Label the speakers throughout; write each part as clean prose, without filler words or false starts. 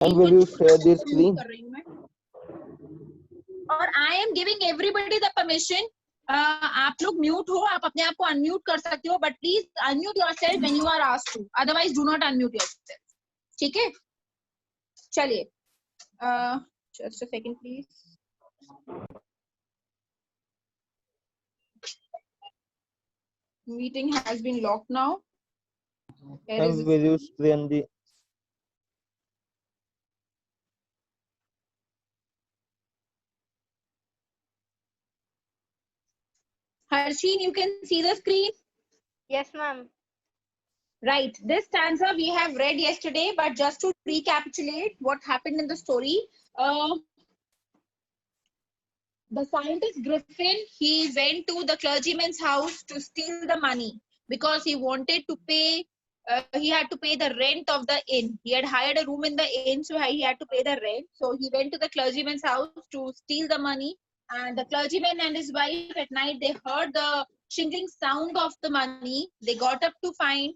Speaker 1: And will you share the screen?
Speaker 2: और I am giving everybody the permission. आप लोग mute हो, आप अपने आप को अनम्यूट कर सकते हो, but please unmute yourself when you are asked to. Otherwise, do not unmute yourself. ठीक है? चलिए. Just a second, please. Meeting has been locked now.
Speaker 1: And will you screen the?
Speaker 2: Harsheen, you can see the screen?
Speaker 3: Yes, ma'am.
Speaker 2: Right. This stanza we have read yesterday, but just to recapitulate what happened in the story, the scientist Griffin, he went to the clergyman's house to steal the money because he wanted to pay, he had to pay the rent of the inn. He had hired a room in the inn, so he had to pay the rent. So he went to the clergyman's house to steal the money. And the clergyman and his wife at night, they heard the shingling sound of the money. They got up to find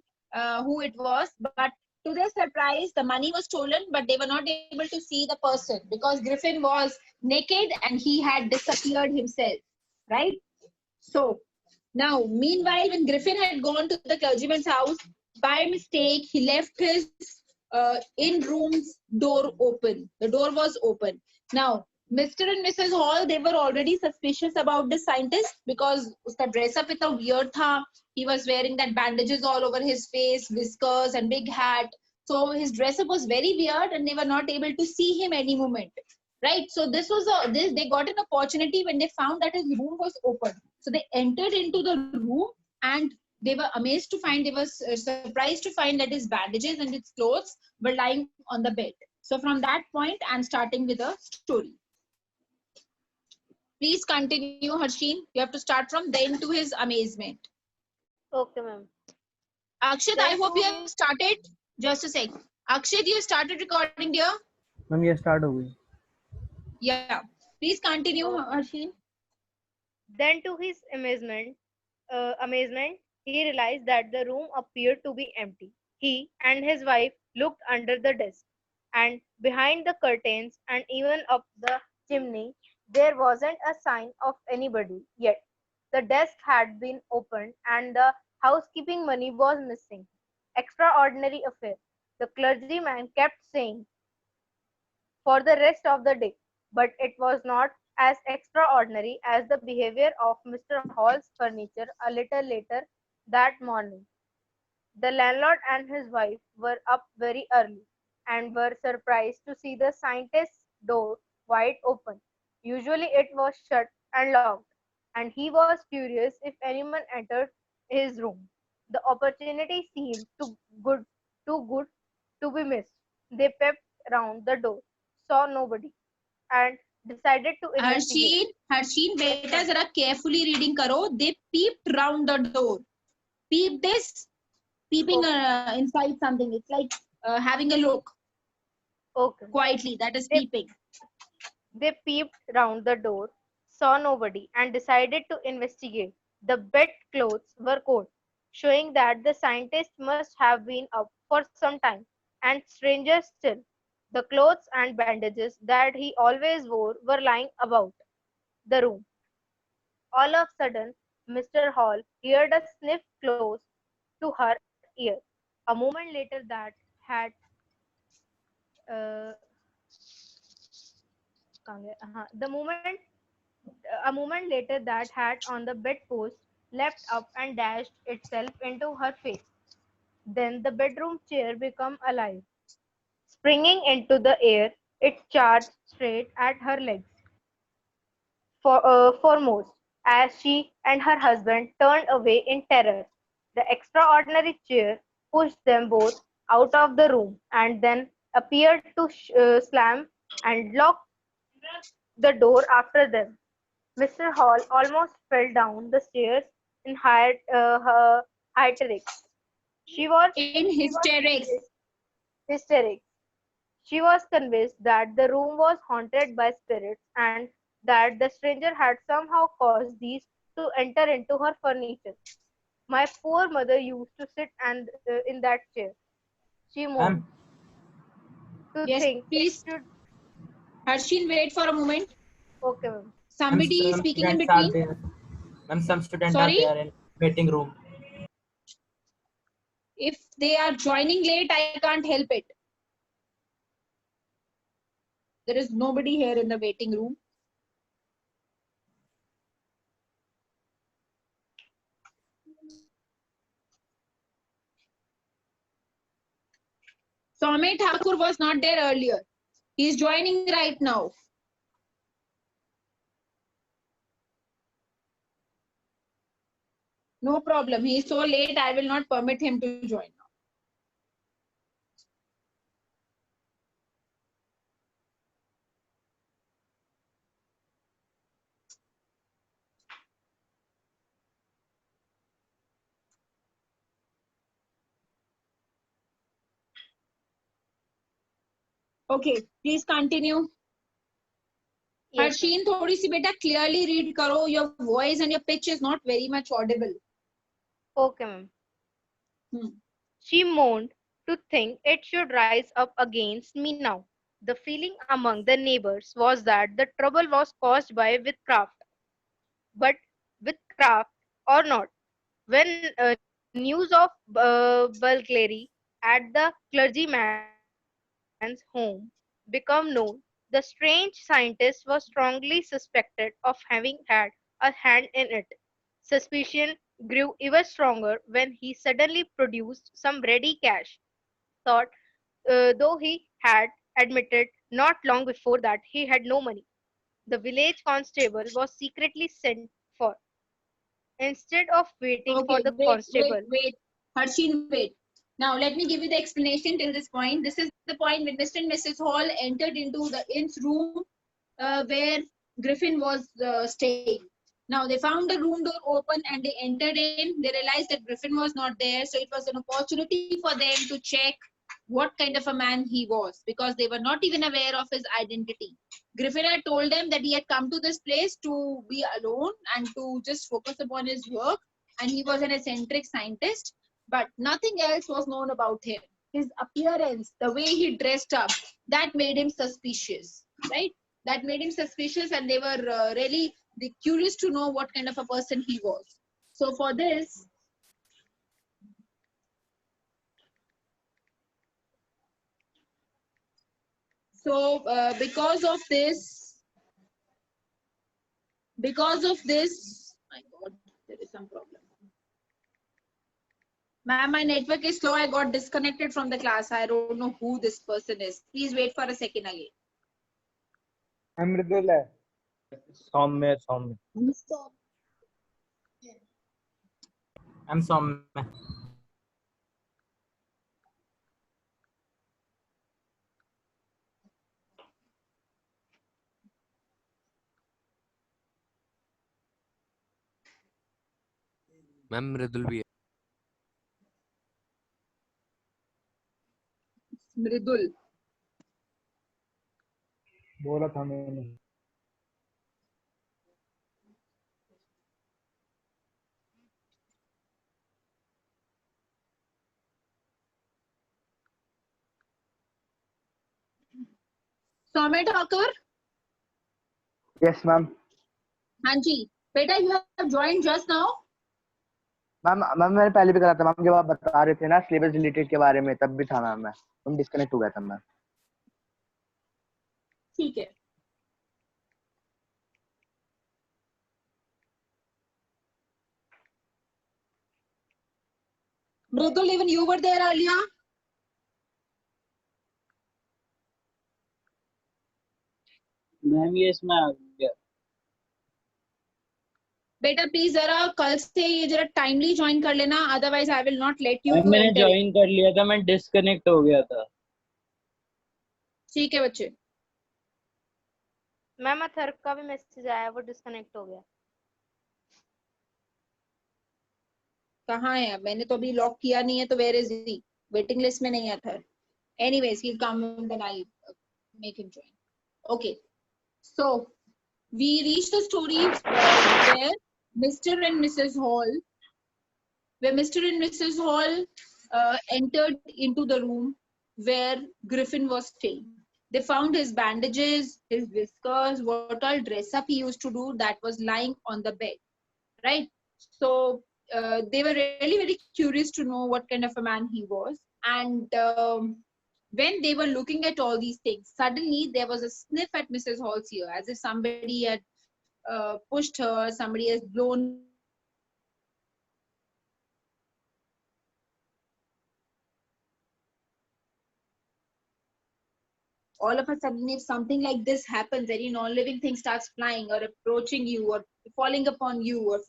Speaker 2: who it was. But to their surprise, the money was stolen, but they were not able to see the person because Griffin was naked and he had disappeared himself, right? So now, meanwhile, when Griffin had gone to the clergyman's house, by mistake, he left his in room's door open. The door was open. Now, Mr. and Mrs. Hall, they were already suspicious about the scientist because uska dress up इतना weird था. He was wearing that bandages all over his face, whiskers and big hat. So his dress up was very weird and they were not able to see him any moment. Right? So this was they got an opportunity when they found that his room was open. So they entered into the room and they were amazed to find, they were surprised to find that his bandages and his clothes were lying on the bed. So from that point, I'm starting with a story. Please continue, Harsheen. You have to start from then to his amazement.
Speaker 3: Okay, ma'am.
Speaker 2: Akshat, I hope you have started. Just a sec. Akshat, you started recording, dear?
Speaker 4: Ma'am ये start हो गई.
Speaker 2: Yeah. Please continue, Harsheen.
Speaker 3: Then to his amazement, he realized that the room appeared to be empty. He and his wife looked under the desk and behind the curtains and even up the chimney. There wasn't a sign of anybody yet. The desk had been opened and the housekeeping money was missing. Extraordinary affair, the clergyman kept saying for the rest of the day, but it was not as extraordinary as the behavior of Mr. Hall's furniture a little later that morning. The landlord and his wife were up very early and were surprised to see the scientist's door wide open. Usually it was shut and locked, and he was curious if anyone entered his room. The opportunity seemed too good to be missed. They peeped round the door, saw nobody, and decided to investigate.
Speaker 2: Harsheen, beta zara carefully reading karo. They peeped round the door. Peeped is peeping inside something. It's like having a look.
Speaker 3: Okay.
Speaker 2: Quietly, that is peeping.
Speaker 3: They peeped round the door, saw nobody, and decided to investigate. The bed clothes were cold, showing that the scientist must have been up for some time. And stranger still, the clothes and bandages that he always wore were lying about the room. All of a sudden, Mr. Hall heard a sniff close to her ear. A moment later, that had uh, the moment a moment later that hat on the bedpost leapt up and dashed itself into her face. Then the bedroom chair became alive. Springing into the air, it charged straight at her legs. Foremost, as she and her husband turned away in terror, the extraordinary chair pushed them both out of the room and then appeared to slam and lock the door after them. Mr. Hall almost fell down the stairs in hysterics. She was
Speaker 2: in hysterics.
Speaker 3: Hysterics. She was convinced that the room was haunted by spirits and that the stranger had somehow caused these to enter into her furniture. My poor mother used to sit in that chair. She moaned. to
Speaker 2: Yes,
Speaker 3: think
Speaker 2: please.
Speaker 3: it should.
Speaker 2: Harshin, wait for a moment.
Speaker 3: Okay, ma'am.
Speaker 2: Somebody is
Speaker 4: Some
Speaker 2: speaking in
Speaker 4: students are
Speaker 2: between.
Speaker 4: there. Ma'am, some students are
Speaker 2: Sorry?
Speaker 4: there in waiting room.
Speaker 2: If they are joining late, I can't help it. There is nobody here in the waiting room. Soumya Thakur was not there earlier. He is joining right now. No problem. He is so late, I will not permit him to join now. Okay, please continue.
Speaker 3: Yes, ma'am.
Speaker 2: Harshin, थोड़ी सी बेटा clearly read करो. Your voice and your pitch is not very much audible.
Speaker 3: Okay, ma'am.
Speaker 2: Hmm.
Speaker 3: She moaned to think it should rise up against me now. The feeling among the neighbors was that the trouble was caused by witchcraft. But witchcraft or not, when news of burglary at the clergyman's home became known, the strange scientist was strongly suspected of having had a hand in it. Suspicion grew even stronger when he suddenly produced some ready cash. Thought, though he had admitted not long before that he had no money. The village constable was secretly sent for. Instead of waiting for
Speaker 2: Okay,
Speaker 3: the
Speaker 2: wait.
Speaker 3: constable,
Speaker 2: Harshin, wait. Now, let me give you the explanation till this point. This is the point when Mr. and Mrs. Hall entered into the inn's room where Griffin was staying. Now, they found the room door open and they entered in. They realized that Griffin was not there. So, it was an opportunity for them to check what kind of a man he was because they were not even aware of his identity. Griffin had told them that he had come to this place to be alone and to just focus upon his work, and he was an eccentric scientist, but nothing else was known about him. His appearance, the way he dressed up, that made him suspicious, right? That made him suspicious, and they were really curious to know what kind of a person he was. So for this, because of this, my God, there is some problem. Ma'am, my network is slow. I got disconnected from the class. I don't know who this person is. Please wait for a second again.
Speaker 1: Amridul hai. Soumya.
Speaker 4: I'm Soumya.
Speaker 5: Ma'am Mridul भी है
Speaker 2: Mridul.
Speaker 1: बोला था मैंने.
Speaker 2: Soumya Thakur?
Speaker 6: Yes, ma'am.
Speaker 2: Hanji. Beta, you have joined just now?
Speaker 6: Ma'am मैंने पहले भी करा था मैम, जब आप बता रहे थे ना सिलेबस रिलेटेड के बारे में, तब भी था मैम. मैं डिस्कनेक्ट हो गया था मैम.
Speaker 2: ठीक है. Mridul, even you were there earlier?
Speaker 7: Ma'am yes मैं आ गया.
Speaker 2: बेटा प्लीज जरा कल से ये जरा टाइमली ज्वाइन कर लेना, otherwise I will not let you
Speaker 7: ma'am मैंने
Speaker 2: एंटर.
Speaker 7: ज्वाइन कर लिया था, मैं डिस्कनेक्ट हो गया था.
Speaker 2: ठीक है बच्चे.
Speaker 3: मैम अथर का भी मैसेज आया, वो डिस्कनेक्ट हो गया.
Speaker 2: कहाँ है? मैंने तो अभी लॉक किया नहीं है, तो where is he? Waiting list में नहीं है Athar. Anyways, he'll come and then I'll make him join. Okay. So, we reached the story where Mr. and Mrs. Hall entered into the room where Griffin was staying. They found his bandages, his whiskers, what all dress up he used to do, that was lying on the bed, right? So they were really very curious to know what kind of a man he was. And when they were looking at all these things, suddenly there was a sniff at Mrs. Hall's ear, as if somebody had pushed her, somebody has blown all of a sudden. If something like this happens, any non-living thing starts flying or approaching you or falling upon you, or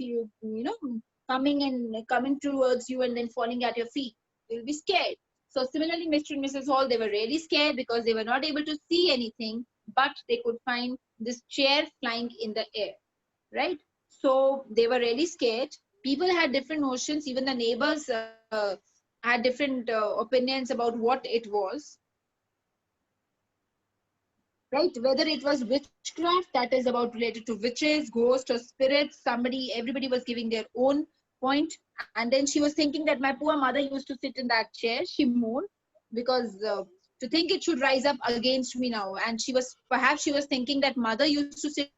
Speaker 2: coming towards you and then falling at your feet, you'll be scared. So similarly, Mr. and Mrs. Hall, they were really scared because they were not able to see anything, but they could find this chair flying in the air, right? So they were really scared. People had different notions. Even the neighbors had different opinions about what it was, right? Whether it was witchcraft, that is about related to witches, ghosts, or spirits. Everybody was giving their own point. And then she was thinking that my poor mother used to sit in that chair. She moaned because to think it should rise up against me now. And perhaps she was thinking that mother used to sit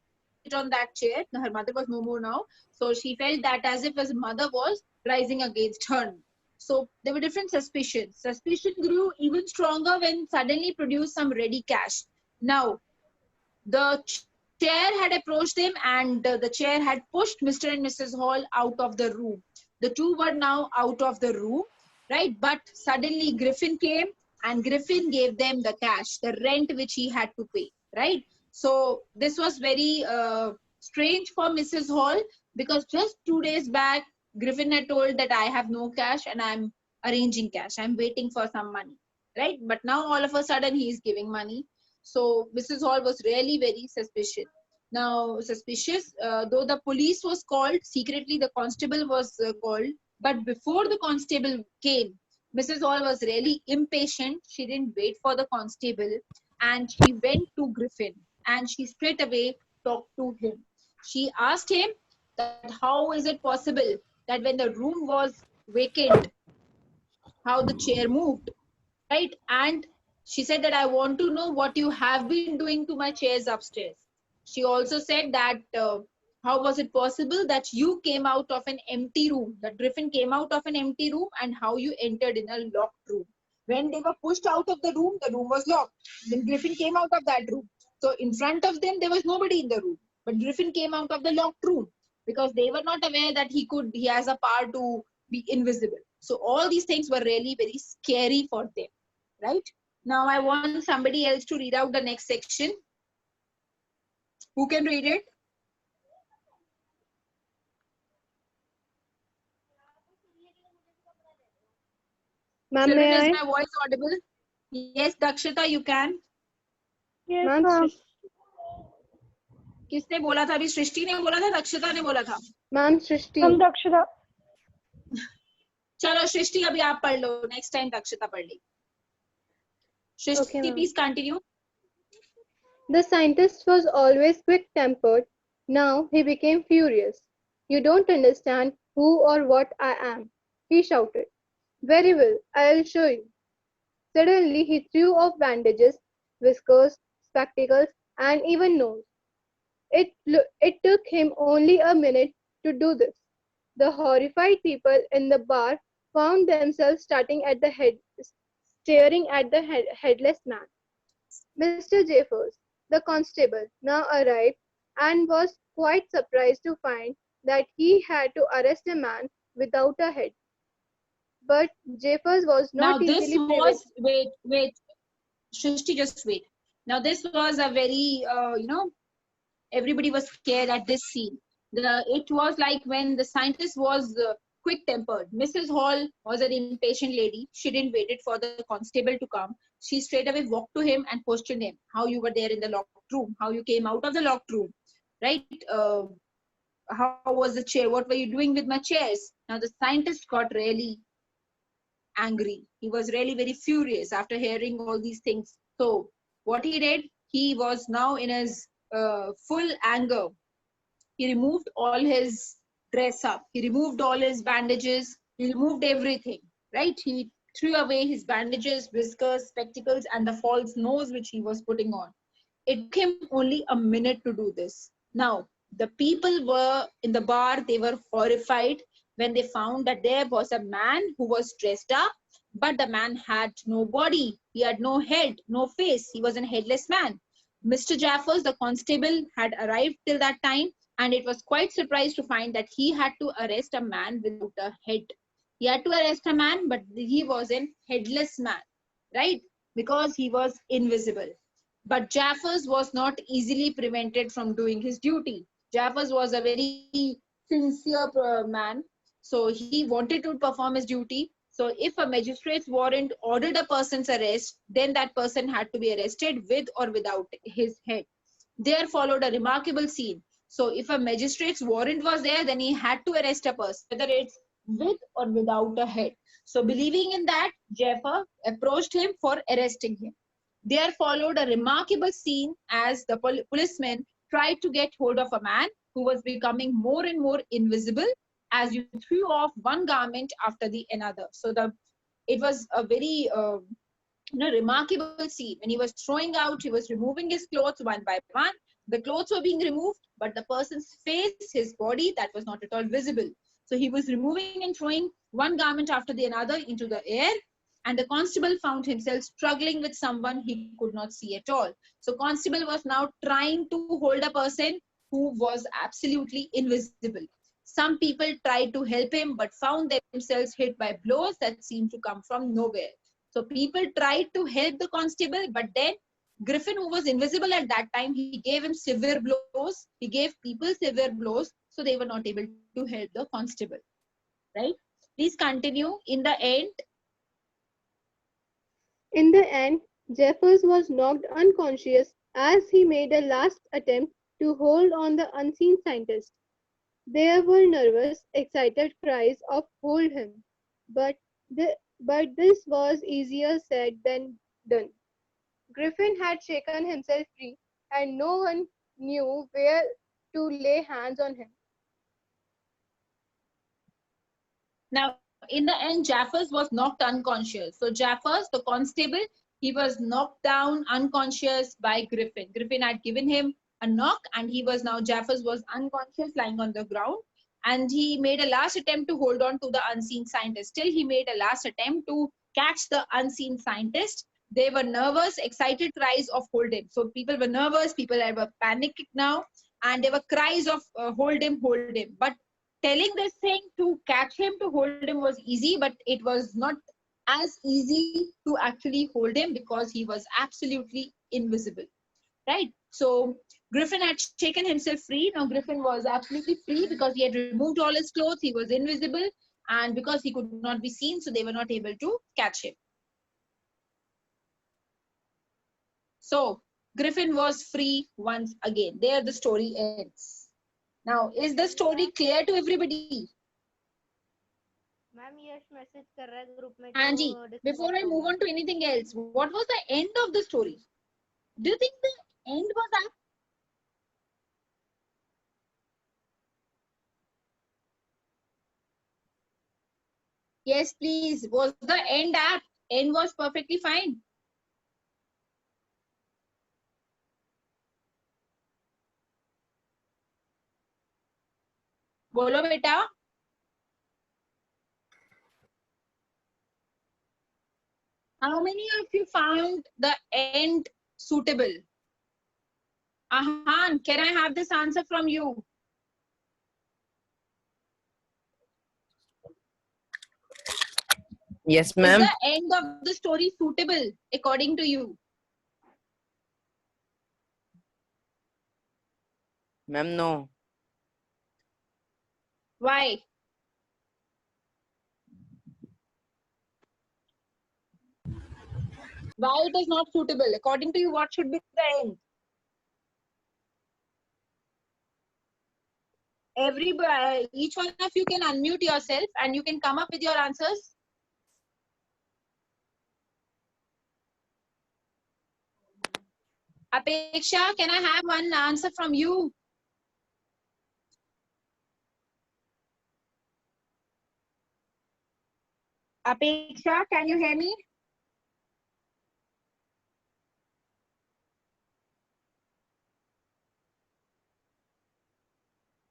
Speaker 2: on that chair. Her mother was no more now. So she felt that as if his mother was rising against her. So there were different suspicions. Suspicion grew even stronger when suddenly produced some ready cash. Now, the chair had approached them, and the chair had pushed Mr. and Mrs. Hall out of the room. The two were now out of the room, right? But suddenly Griffin came, and Griffin gave them the cash, the rent which he had to pay, right? So this was very strange for Mrs. Hall, because just 2 days back, Griffin had told that I have no cash and I'm arranging cash. I'm waiting for some money, right? But now all of a sudden he is giving money. So Mrs. Hall was really very suspicious. Though the police was called, secretly the constable was called. But before the constable came, Mrs. Hall was really impatient. She didn't wait for the constable, and she went to Griffin and she straight away talked to him. She asked him that how is it possible that when the room was vacant, how the chair moved, right? And she said that I want to know what you have been doing to my chairs upstairs. She also said that how was it possible that you came out of an empty room, that Griffin came out of an empty room, and how you entered in a locked room. When they were pushed out of the room was locked. Then Griffin came out of that room. So in front of them, there was nobody in the room. But Griffin came out of the locked room because they were not aware that he has a power to be invisible. So all these things were really very scary for them, right? Now I want somebody else to read out the next section. Who can read it?
Speaker 3: Ma'am,
Speaker 2: Children,
Speaker 3: may
Speaker 2: is
Speaker 3: I?
Speaker 2: my voice audible? Yes, Dakshita, you can.
Speaker 3: Yes, ma'am.
Speaker 2: किसने बोला था? अभी सृष्टि ने बोला था, दक्षिता ने बोला था?
Speaker 3: Ma'am, Srishti.
Speaker 5: हम दक्षता
Speaker 2: चलो सृष्टि, अभी आप पढ़ लो. नेक्स्ट टाइम दक्षिता पढ़ लेगी. सृष्टि,
Speaker 3: Okay, ma'am.
Speaker 2: please continue.
Speaker 3: The scientist was always quick-tempered. Now he became furious. You don't understand who or what I am, he shouted. Very well, I'll show you. Suddenly he threw off bandages, whiskers, spectacles, and even nose. It took him only a minute to do this. The horrified people in the bar found themselves staring at the headless man. Mr. Jeffers, the constable, now arrived and was quite surprised to find that he had to arrest a man without a head. But Jeffers was
Speaker 2: Now
Speaker 3: not
Speaker 2: this
Speaker 3: easily
Speaker 2: was,
Speaker 3: prevailed.
Speaker 2: wait. Shrishti, just wait. Now this was a very, everybody was scared at this scene. It was like when the scientist was quick-tempered. Mrs. Hall was an impatient lady. She didn't wait for the constable to come. She straight away walked to him and questioned him. How you were there in the locked room? How you came out of the locked room? Right? How was the chair? What were you doing with my chairs? Now the scientist got really angry. He was really very furious after hearing all these things. So what he did, he was now in his full anger. He removed all his dress up. He removed all his bandages. He removed everything, right? He threw away his bandages, whiskers, spectacles, and the false nose which he was putting on. It took him only a minute to do this. Now, the people were in the bar, they were horrified when they found that there was a man who was dressed up, but the man had no body. He had no head, no face. He was a headless man. Mr. Jaffers, the constable, had arrived till that time, and it was quite surprised to find that he had to arrest a man without a head. He had to arrest a man, but he was a headless man, right? Because he was invisible. But Jaffers was not easily prevented from doing his duty. Jaffers was a very sincere man, so he wanted to perform his duty. So if a magistrate's warrant ordered a person's arrest, then that person had to be arrested with or without his head. There followed a remarkable scene. So if a magistrate's warrant was there, then he had to arrest a person, whether it's with or without a head. So believing in that, Jaffer approached him for arresting him. There followed a remarkable scene as the policeman tried to get hold of a man who was becoming more and more invisible as you threw off one garment after the another. So it was a very remarkable scene. When he was throwing out, he was removing his clothes one by one. The clothes were being removed, but the person's face, his body, that was not at all visible. So he was removing and throwing one garment after the another into the air. And the constable found himself struggling with someone he could not see at all. So constable was now trying to hold a person who was absolutely invisible. Some people tried to help him, but found themselves hit by blows that seemed to come from nowhere. So people tried to help the constable, but then Griffin, who was invisible at that time, he gave him severe blows. He gave people severe blows, so they were not able to help the constable. Right? Please continue.
Speaker 5: In the end, Jeffers was knocked unconscious as he made a last attempt to hold on the unseen scientist. There were nervous, excited cries of "Hold him!" But this was easier said than done. Griffin had shaken himself free, and no one knew where to lay hands on him.
Speaker 2: Now, in the end, Jaffers was knocked unconscious. So Jaffers, the constable, he was knocked down unconscious by Griffin. Griffin had given him a knock, and Jaffers was unconscious, lying on the ground. And he made a last attempt to hold on to the unseen scientist. Still, he made a last attempt to catch the unseen scientist. They were nervous, excited cries of "Hold him!" So people were nervous, people were panicked now, and there were cries of "Hold him, hold him!" But telling this thing to catch him, to hold him was easy, but it was not as easy to actually hold him because he was absolutely invisible, right? So Griffin had shaken himself free. Now Griffin was absolutely free because he had removed all his clothes, he was invisible, and because he could not be seen, so they were not able to catch him. So Griffin was free once again. There the story ends. Now, is the story clear to everybody?
Speaker 3: Ma'am Yash message कर रहा है group में
Speaker 2: Anji,
Speaker 3: जो
Speaker 2: before I move on to anything else, what was the end of the story? Do you think the end was apt? Yes, please. Was the end apt? End was perfectly fine. Bolo beta. How many of you found the end suitable? Ahan, can I have this answer from you?
Speaker 8: Yes,
Speaker 2: Is
Speaker 8: ma'am.
Speaker 2: the end of the story suitable according to you?
Speaker 8: Ma'am, no.
Speaker 2: Why? Why it is not suitable? According to you, what should be the end? Everybody, each one of you can unmute yourself and you can come up with your answers. Apeksha, can I have one answer from you? Apeksha, can you hear me?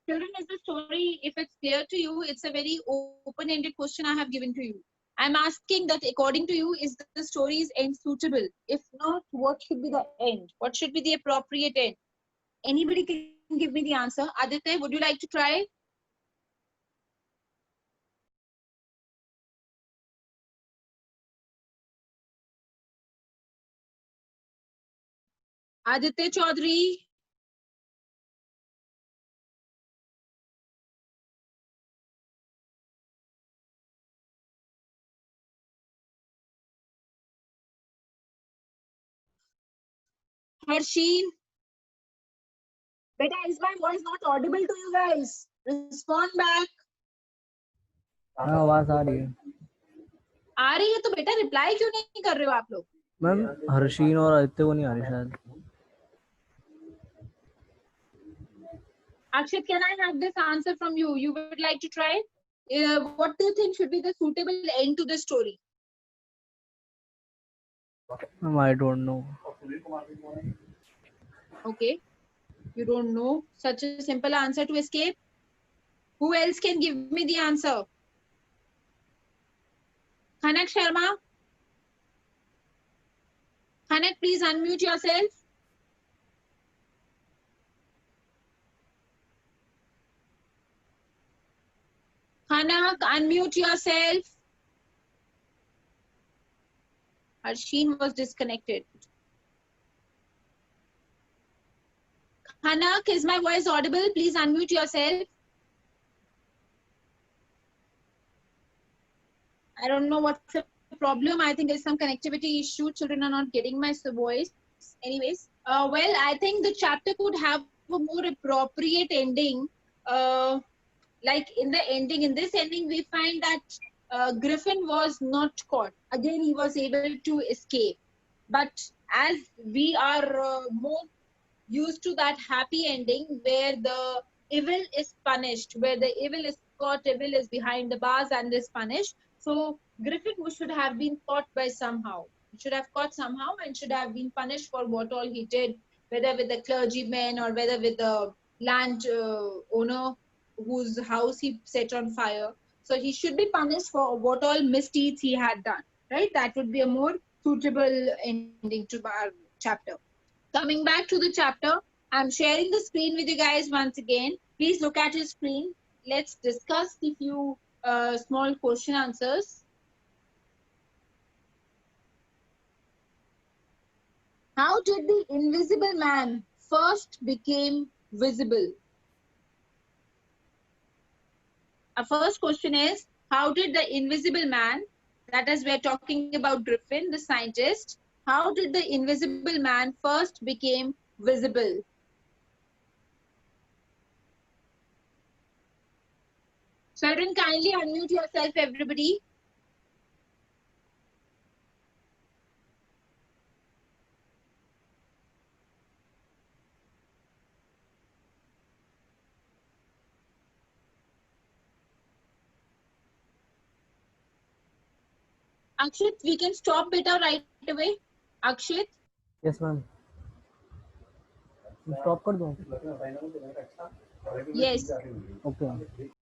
Speaker 2: Children, is the story, if it's clear to you, it's a very open-ended question I have given to you. I'm asking that according to you, is the story's end suitable? If not, what should be the end? What should be the appropriate end? Anybody can give me the answer. Aditya, would you like to try? Aditya Chaudhary. Harsheen. Beta, is my voice not audible to you guys? Respond back.
Speaker 8: हाँ आवाज आ रही है
Speaker 2: आ रही है तो बेटा reply क्यों नहीं कर रहे हो आप लोग?
Speaker 8: मैम हर्षीन और आदित्य को नहीं आ रही शायद
Speaker 2: Akshit, can I have this answer from you? You would like to try? What do you think should be the suitable end to the story?
Speaker 8: Ma'am I don't know
Speaker 2: Okay. You don't know such a simple answer to escape? Who else can give me the answer? Khanak Sharma? Khanak, please unmute yourself. Khanak, unmute yourself. Harsheen was disconnected. Khanak, is my voice audible? Please unmute yourself. I don't know what's the problem. I think there's some connectivity issue. Children are not getting my voice. Anyways, well, I think the chapter could have a more appropriate ending. Like in this ending, we find that Griffin was not caught. Again, he was able to escape. But as we are more used to that happy ending where the evil is punished, where the evil is caught, evil is behind the bars and is punished. So Griffin should have been caught by somehow. He should have caught somehow and should have been punished for what all he did, whether with the clergyman or whether with the land owner whose house he set on fire. So he should be punished for what all misdeeds he had done, right? That would be a more suitable ending to our chapter. Coming back to the chapter, I'm sharing the screen with you guys once again. Please look at your screen. Let's discuss the few small question answers. How did the invisible man first became visible? Our first question is, how did the invisible man, that is we're talking about Griffin, the scientist, how did the invisible man first became visible? Children, kindly unmute yourself, everybody. Akshit, we can stop beta right away. Akshit,
Speaker 8: yes ma'am stop कर दूं
Speaker 2: yes.
Speaker 8: Okay